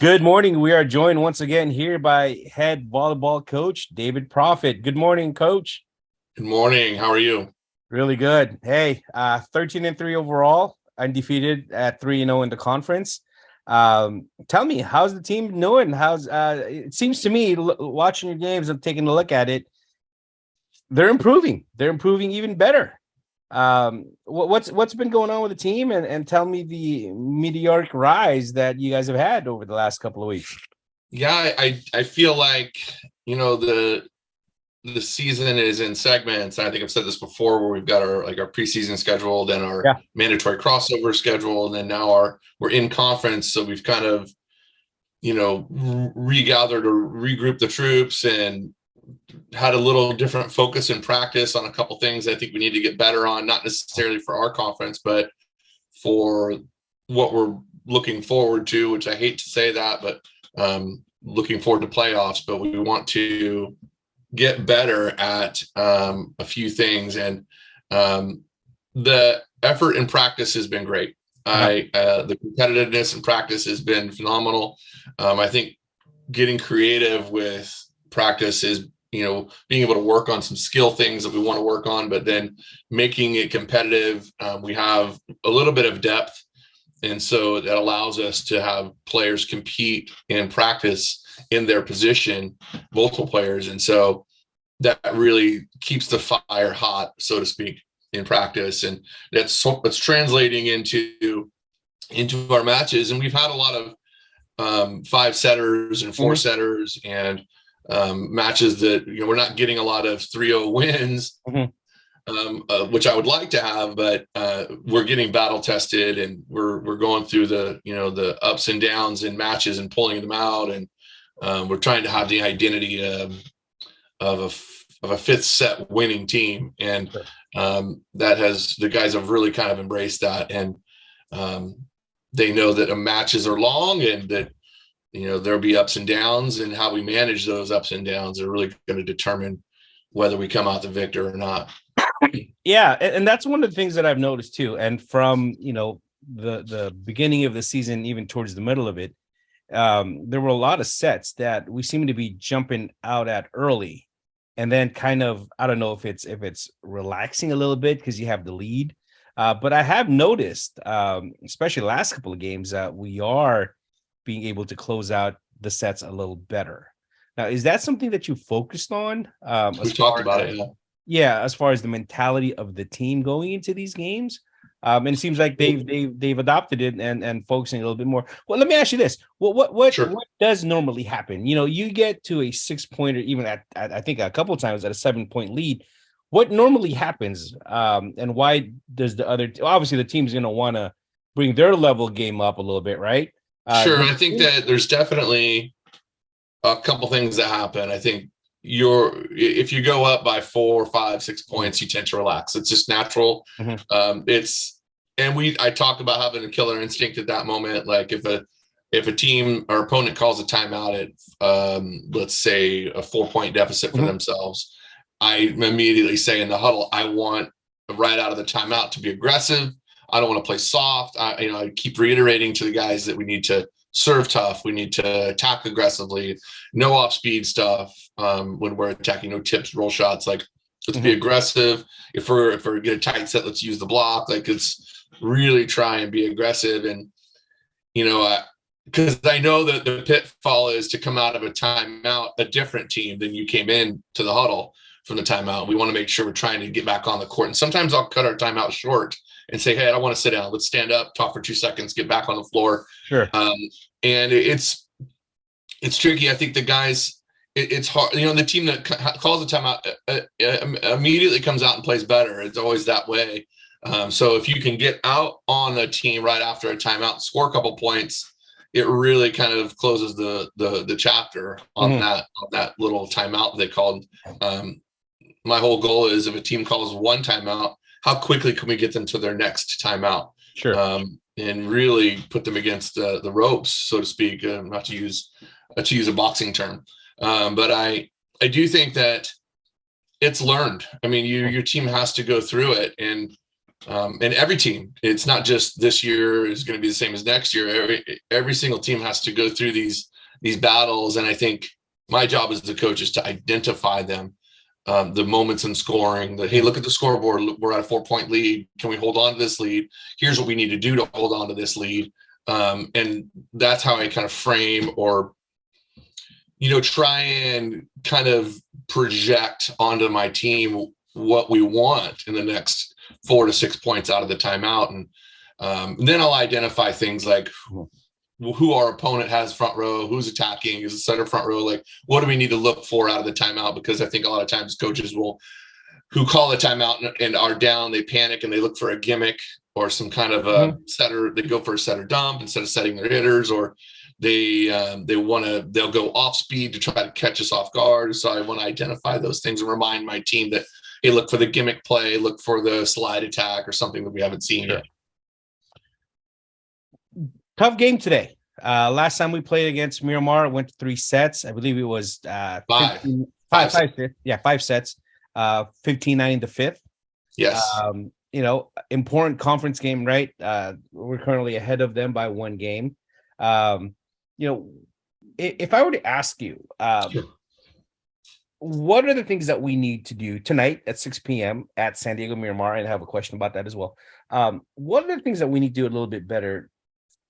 Good morning. We are joined once again here by head volleyball coach David Proffitt. Good morning, coach. Good morning. How are you? Really good. Hey, 13-3 overall, undefeated at 3-0 in the conference. Tell me, how's the team doing? How's it seems to me watching your games and taking a look at it, they're improving. They're improving even better. What's been going on with the team and tell me the meteoric rise that you guys have had over the last couple of weeks. Yeah, I feel like the season is in segments. I think I've said this before, where we've got our preseason scheduled and our Yeah. mandatory crossover scheduled, and now we're in conference, so we've kind of regathered or regrouped the troops and had a little different focus in practice on a couple things I think we need to get better on, not necessarily for our conference, but for what we're looking forward to, which I hate to say that, but looking forward to playoffs. But we want to get better at a few things, and the effort in practice has been great. The competitiveness in practice has been phenomenal. I think getting creative with practice is being able to work on some skill things that we want to work on, but then making it competitive. We have a little bit of depth, and so that allows us to have players compete in practice in their position, multiple players. And so that really keeps the fire hot, so to speak, in practice. And that's translating into our matches. And we've had a lot of five setters and four setters and matches that we're not getting a lot of 3-0 wins, which I would like to have, but we're getting battle tested, and we're going through the ups and downs in matches and pulling them out, and we're trying to have the identity of a fifth set winning team, and the guys have really kind of embraced that, and they know that matches are long, and that there'll be ups and downs, and how we manage those ups and downs are really going to determine whether we come out the victor or not. Yeah, and that's one of the things that I've noticed too. And from the beginning of the season, even towards the middle of it, there were a lot of sets that we seem to be jumping out at early, and then kind of, I don't know if it's relaxing a little bit because you have the lead. But I have noticed, especially the last couple of games, that we are being able to close out the sets a little better. Now, is that something that you focused on? We've talked about it. Yeah, as far as the mentality of the team going into these games. And it seems like they've adopted it and focusing a little bit more. Well, let me ask you this: what does normally happen? You get to a 6-point, or even at I think a couple of times at a 7-point lead. What normally happens, and why does obviously the team's going to want to bring their level game up a little bit, right? Sure, I think that there's definitely a couple things that happen. I think if you go up by 4, 5, 6 points, you tend to relax. It's just natural. I talked about having a killer instinct at that moment. Like if a team or opponent calls a timeout at let's say a 4-point deficit for themselves, I immediately say in the huddle, I want right out of the timeout to be aggressive. I don't want to play soft. I keep reiterating to the guys that we need to serve tough. We need to attack aggressively. No off speed stuff when we're attacking. No tips, roll shots. Like, let's be aggressive. If we're get a tight set, let's use the block. Like, it's really try and be aggressive. And because I know that the pitfall is to come out of a timeout a different team than you came in to the huddle from the timeout. We want to make sure we're trying to get back on the court. And sometimes I'll cut our timeout short and say, hey, I don't want to sit down. Let's stand up, talk for 2 seconds, get back on the floor. Sure. And it's tricky. I think the guys, it's hard. The team that calls the timeout immediately comes out and plays better. It's always that way. So if you can get out on a team right after a timeout, score a couple points, it really kind of closes the chapter on that little timeout they called. My whole goal is, if a team calls one timeout, how quickly can we get them to their next timeout? Sure. And really put them against the ropes, so to speak, not to use a boxing term. But I do think that it's learned. I mean, your team has to go through it, and And every team, it's not just this year is going to be the same as next year. Every single team has to go through these battles. And I think my job as the coach is to identify them, the moments in scoring, that, hey, look at the scoreboard. We're at a 4-point lead. Can we hold on to this lead? Here's what we need to do to hold on to this lead. And that's how I kind of frame, or, try and kind of project onto my team what we want in the next 4 to 6 points out of the timeout. And then I'll identify things like who our opponent has front row, who's attacking, is the center front row, like what do we need to look for out of the timeout? Because I think a lot of times coaches who call a timeout and are down, they panic and they look for a gimmick or some kind of a setter. They go for a setter dump instead of setting their hitters, or they'll go off speed to try to catch us off guard. So I want to identify those things and remind my team that, hey, look for the gimmick play, look for the slide attack or something that we haven't seen yet. Tough game today. Last time we played against Miramar, it went to 3 sets. I believe it was 5 sets, 15-9 in the fifth. Yes. Important conference game, right? We're currently ahead of them by 1 game. If I were to ask you, Sure. what are the things that we need to do tonight at 6 p.m. at San Diego Miramar? And I have a question about that as well. What are the things that we need to do a little bit better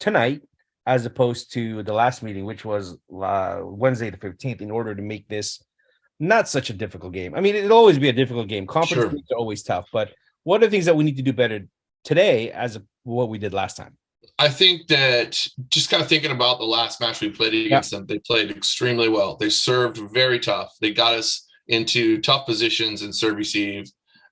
tonight as opposed to the last meeting, which was Wednesday the 15th, in order to make this not such a difficult game? I mean, it'll always be a difficult game. Conference games are always tough, but what are the things that we need to do better today as what we did last time? I think that just kind of thinking about the last match we played against them, they played extremely well. They served very tough. They got us into tough positions in serve receive,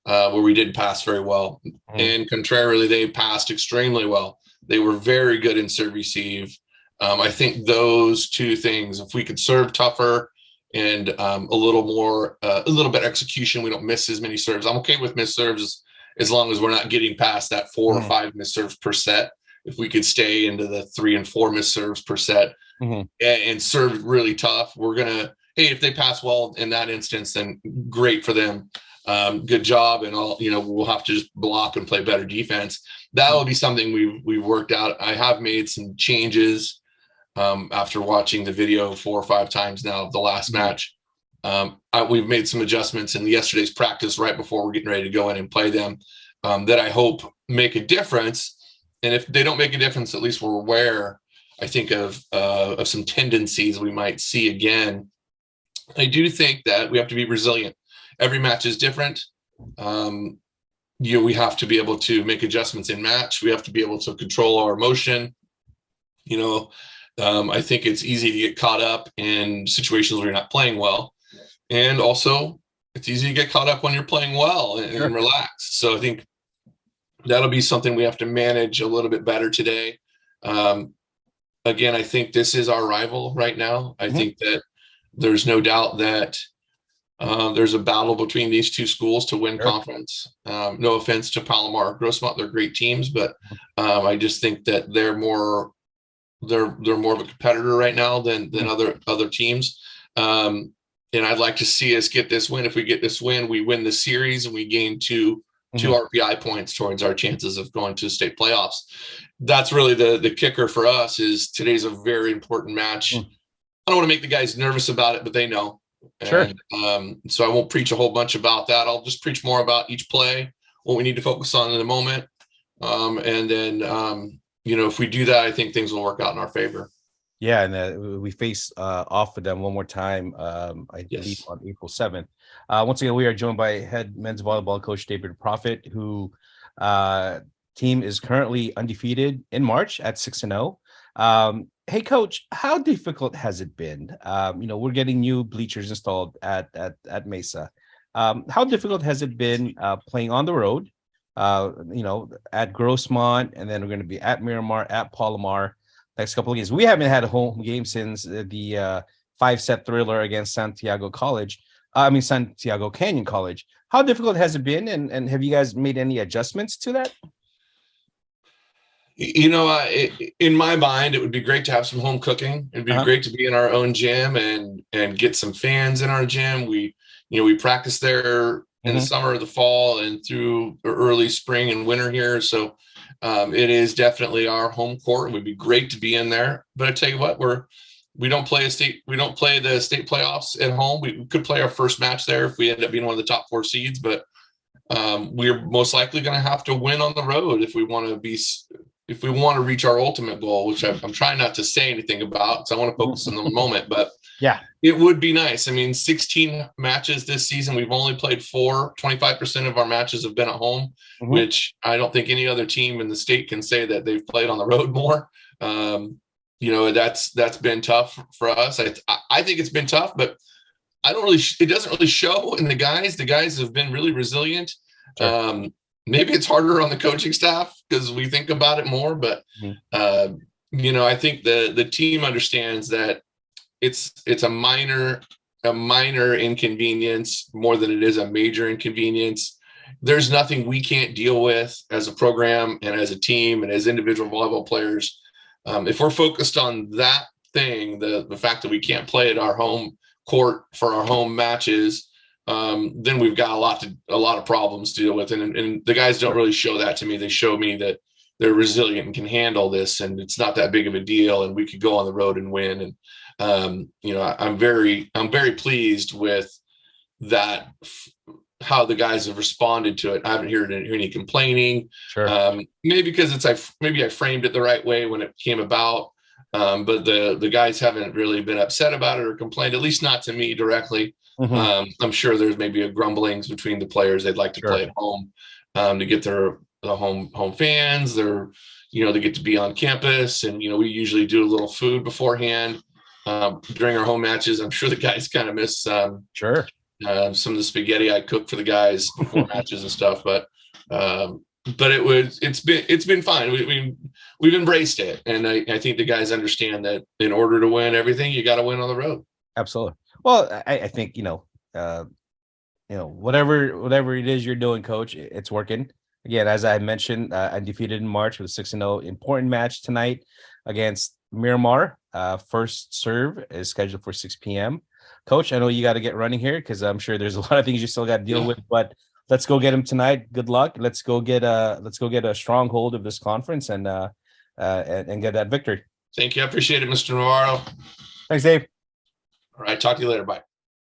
where we didn't pass very well. And contrarily, they passed extremely well. They were very good in serve receive. I think those 2 things, if we could serve tougher and a little bit execution, we don't miss as many serves. I'm okay with missed serves as long as we're not getting past that 4 or 5 missed serves per set. If we could stay into the 3 and 4 missed serves per set and serve really tough, we're going to, hey, if they pass well in that instance, then great for them. Good job. And we'll have to just block and play better defense. That will be something we've worked out. I have made some changes after watching the video 4 or 5 times now of the last match. We've made some adjustments in yesterday's practice right before we're getting ready to go in and play them that I hope make a difference. And if they don't make a difference, at least we're aware, I think, of some tendencies we might see again. I do think that we have to be resilient. Every match is different. We have to be able to make adjustments in match. We have to be able to control our emotion. I think it's easy to get caught up in situations where you're not playing well. And also, it's easy to get caught up when you're playing well and relax. So I think that'll be something we have to manage a little bit better today. Again, I think this is our rival right now. I think that there's no doubt that there's a battle between these 2 schools to win conference. No offense to Palomar or Grossmont, they're great teams, but I just think that they're more of a competitor right now than other teams. And I'd like to see us get this win. If we get this win, we win the series and we gain 2 RPI points towards our chances of going to state playoffs. That's really the kicker for us. Is today's a very important match. I don't want to make the guys nervous about it, but they know. And, so I won't preach a whole bunch about that. I'll just preach more about each play, what we need to focus on in the moment. And then, if we do that, I think things will work out in our favor. Yeah, and we face off with them one more time, I believe on April 7th. Once again, we are joined by head men's volleyball coach David Proffitt, who team is currently undefeated in March at 6-0. Hey, Coach, how difficult has it been? We're getting new bleachers installed at Mesa. How difficult has it been playing on the road, at Grossmont, and then we're going to be at Miramar, at Palomar next couple of games? We haven't had a home game since the 5-set thriller against Santiago Canyon College. How difficult has it been, and have you guys made any adjustments to that? In my mind, it would be great to have some home cooking. It'd be great to be in our own gym and get some fans in our gym. We practice there in the summer, the fall, and through early spring and winter here. So it is definitely our home court. It would be great to be in there. But I tell you what, we don't play the state playoffs at home. We could play our first match there if we end up being one of the top 4 seeds, but we're most likely going to have to win on the road if we want to reach our ultimate goal, which I'm trying not to say anything about because I want to focus on the moment. But yeah, it would be nice. I mean, 16 matches this season. We've only played 4. 25% of our matches have been at home, which I don't think any other team in the state can say that they've played on the road more. That's been tough for us. I think it's been tough, but it doesn't really show in the guys. The guys have been really resilient. Sure. Maybe it's harder on the coaching staff because we think about it more, but I think the team understands that it's a minor inconvenience more than it is a major inconvenience. There's nothing we can't deal with as a program and as a team and as individual volleyball players. If we're focused on that thing, the fact that we can't play at our home court for our home matches, then we've got a lot of problems to deal with. And the guys don't really show that to me. They show me that they're resilient and can handle this, and it's not that big of a deal, and we could go on the road and win. And I'm very pleased with that, how the guys have responded to it. I haven't heard any complaining. Sure. Maybe because maybe I framed it the right way when it came about. But the guys haven't really been upset about it or complained, at least not to me directly. I'm sure there's maybe a grumblings between the players. They'd like to play at home to get the home fans. They get to be on campus, and we usually do a little food beforehand during our home matches. I'm sure the guys kind of miss some of the spaghetti I cook for the guys before matches and stuff. But it's been fine. We've embraced it, and I think the guys understand that in order to win everything, you got to win on the road. Absolutely. Well, I think whatever it is you're doing, Coach, it's working. Again, as I mentioned, undefeated in March with a 6-0. Important match tonight against Miramar. First serve is scheduled for 6 p.m. Coach, I know you got to get running here because I'm sure there's a lot of things you still got to deal with, but let's go get him tonight. Good luck. Let's go get a stronghold of this conference and get that victory. Thank you. I appreciate it, Mr. Navarro. Thanks, Dave. All right. Talk to you later. Bye.